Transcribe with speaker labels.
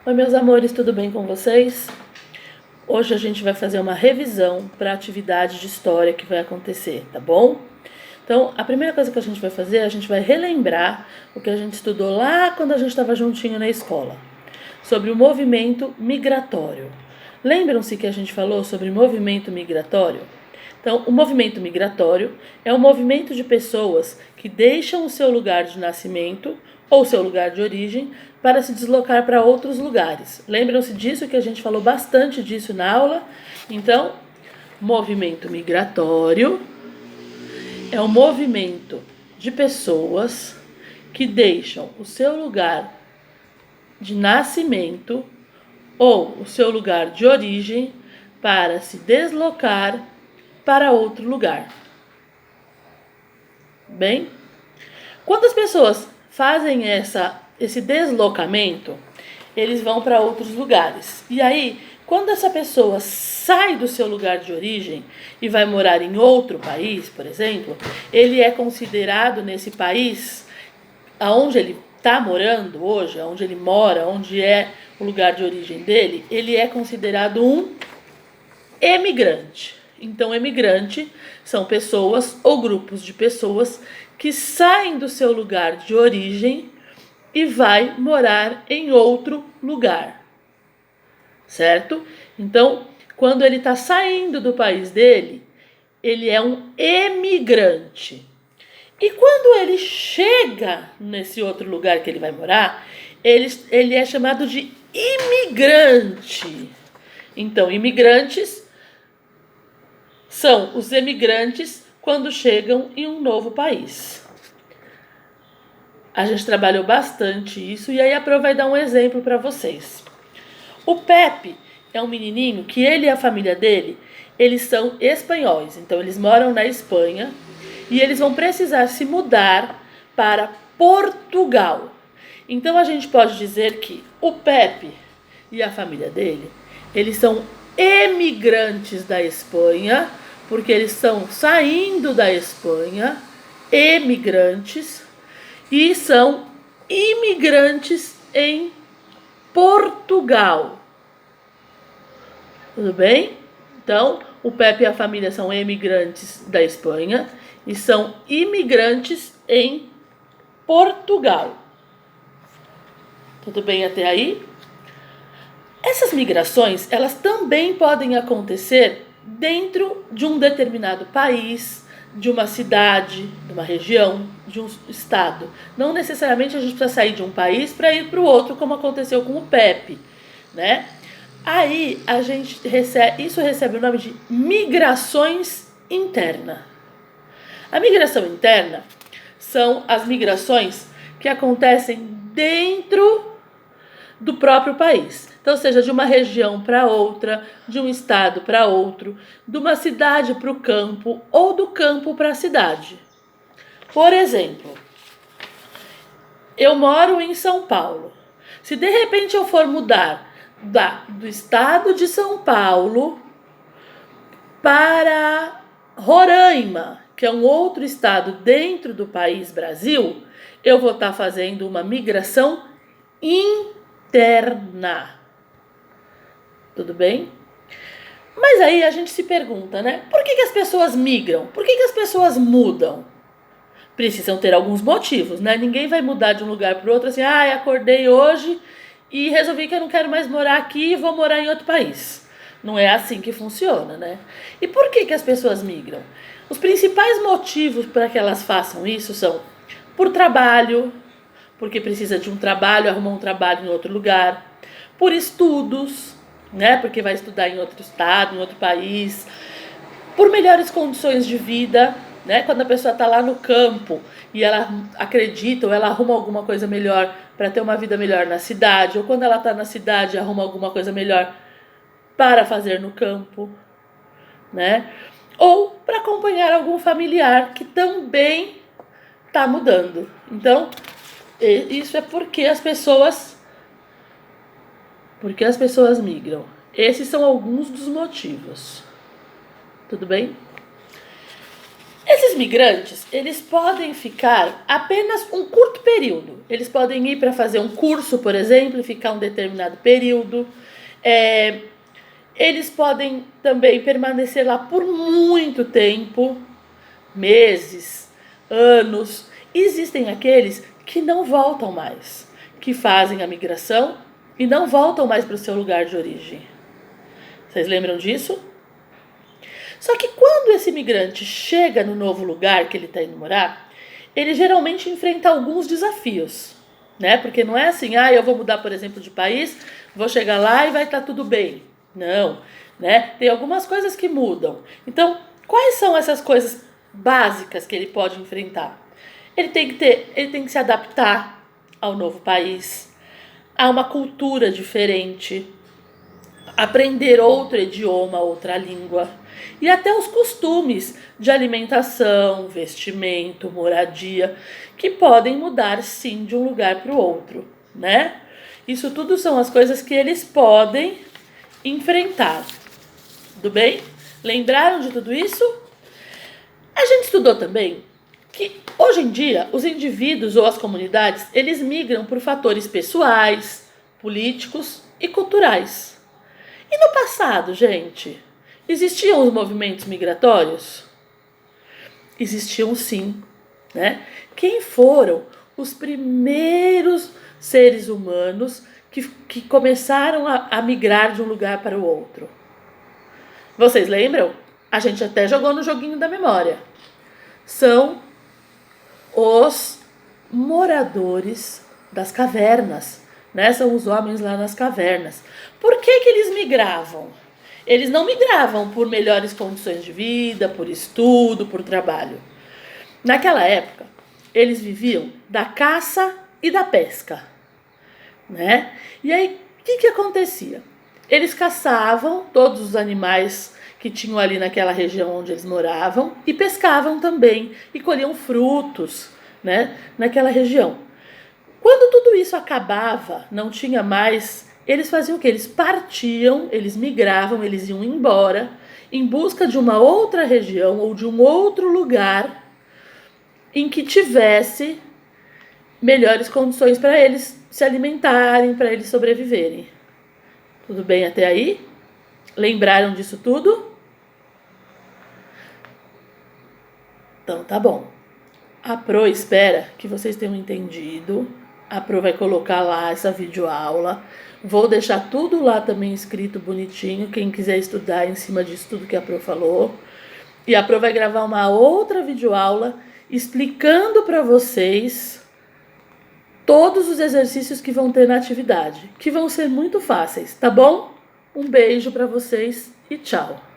Speaker 1: Oi, meus amores, tudo bem com vocês? Hoje a gente vai fazer uma revisão para a atividade de história que vai acontecer, tá bom? Então, a primeira coisa que a gente vai fazer, a gente vai relembrar o que a gente estudou lá quando a gente estava juntinho na escola, sobre o movimento migratório. Lembram-se que a gente falou sobre movimento migratório? Então, o movimento migratório é um movimento de pessoas que deixam o seu lugar de nascimento ou seu lugar de origem para se deslocar para outros lugares. Lembram-se disso, que a gente falou bastante disso na aula? Então, movimento migratório é um movimento de pessoas que deixam o seu lugar de nascimento ou o seu lugar de origem para se deslocar para outro lugar. Bem, quando as pessoas fazem esse deslocamento, eles vão para outros lugares. E aí, quando essa pessoa sai do seu lugar de origem e vai morar em outro país, por exemplo, ele é considerado nesse país, aonde ele está morando hoje, onde ele mora, onde é o lugar de origem dele, ele é considerado um emigrante. Então, emigrante são pessoas ou grupos de pessoas que saem do seu lugar de origem e vai morar em outro lugar, certo? Então, quando ele está saindo do país dele, ele é um emigrante. E quando ele chega nesse outro lugar que ele vai morar, ele é chamado de imigrante. Então, imigrantes são os emigrantes quando chegam em um novo país. A gente trabalhou bastante isso e aí a Pro vai dar um exemplo para vocês. O Pepe é um menininho que ele e a família dele, eles são espanhóis, então eles moram na Espanha e eles vão precisar se mudar para Portugal. Então a gente pode dizer que o Pepe e a família dele, eles são emigrantes da Espanha, porque eles estão saindo da Espanha, emigrantes, e são imigrantes em Portugal. Tudo bem? Então, o Pepe e a família são emigrantes da Espanha e são imigrantes em Portugal. Tudo bem até aí? Essas migrações, elas também podem acontecer dentro de um determinado país, de uma cidade, de uma região, de um estado. Não necessariamente a gente precisa sair de um país para ir para o outro, como aconteceu com o Pepe, né? Aí isso recebe o nome de migrações internas. A migração interna são as migrações que acontecem dentro do próprio país. Então, seja de uma região para outra, de um estado para outro, de uma cidade para o campo ou do campo para a cidade. Por exemplo, eu moro em São Paulo. Se de repente eu for mudar do estado de São Paulo para Roraima, que é um outro estado dentro do país Brasil, eu vou estar fazendo uma migração interna. Tudo bem? Mas aí a gente se pergunta, né? Por que as pessoas migram? Por que as pessoas mudam? Precisam ter alguns motivos, né? Ninguém vai mudar de um lugar para o outro assim, acordei hoje e resolvi que eu não quero mais morar aqui e vou morar em outro país. Não é assim que funciona, né? E por que as pessoas migram? Os principais motivos para que elas façam isso são por trabalho, porque precisa de um trabalho, arrumar um trabalho em outro lugar, por estudos, né? Porque vai estudar em outro estado, em outro país, por melhores condições de vida, né? Quando a pessoa está lá no campo e ela acredita ou ela arruma alguma coisa melhor para ter uma vida melhor na cidade, ou quando ela está na cidade arruma alguma coisa melhor para fazer no campo, né? Ou para acompanhar algum familiar que também está mudando. Então, isso é porque as pessoas migram. Esses são alguns dos motivos. Tudo bem? Esses migrantes, eles podem ficar apenas um curto período. Eles podem ir para fazer um curso, por exemplo, e ficar um determinado período. Eles podem também permanecer lá por muito tempo, meses, anos. Existem aqueles que não voltam mais, que fazem a migração e não voltam mais para o seu lugar de origem. Vocês lembram disso? Só que quando esse migrante chega no novo lugar que ele está indo morar, ele geralmente enfrenta alguns desafios, né? Porque não é assim, eu vou mudar, por exemplo, de país, vou chegar lá e vai estar tudo bem. Não, né? Tem algumas coisas que mudam. Então, quais são essas coisas básicas que ele pode enfrentar? Ele tem que se adaptar ao novo país, a uma cultura diferente, aprender outro idioma, outra língua, e até os costumes de alimentação, vestimento, moradia, que podem mudar sim de um lugar para o outro, né? Isso tudo são as coisas que eles podem enfrentar. Tudo bem? Lembraram de tudo isso? A gente estudou também que hoje em dia os indivíduos ou as comunidades, eles migram por fatores pessoais, políticos e culturais. E no passado, gente, existiam os movimentos migratórios? Existiam sim, né? Quem foram os primeiros seres humanos que começaram a migrar de um lugar para o outro? Vocês lembram? A gente até jogou no joguinho da memória. São os moradores das cavernas, né? São os homens lá nas cavernas. Por que eles migravam? Eles não migravam por melhores condições de vida, por estudo, por trabalho. Naquela época, eles viviam da caça e da pesca, né? E aí, o que acontecia? Eles caçavam todos os animais que tinham ali naquela região onde eles moravam e pescavam também e colhiam frutos, né, naquela região. Quando tudo isso acabava, não tinha mais, eles faziam o quê? Eles partiam, eles migravam, eles iam embora em busca de uma outra região ou de um outro lugar em que tivesse melhores condições para eles se alimentarem, para eles sobreviverem. Tudo bem até aí? Lembraram disso tudo? Então tá bom. A Pro espera que vocês tenham entendido. A Pro vai colocar lá essa videoaula. Vou deixar tudo lá também escrito bonitinho. Quem quiser estudar em cima disso tudo que a Pro falou. E a Pro vai gravar uma outra videoaula explicando para vocês todos os exercícios que vão ter na atividade, que vão ser muito fáceis, tá bom? Um beijo para vocês e tchau!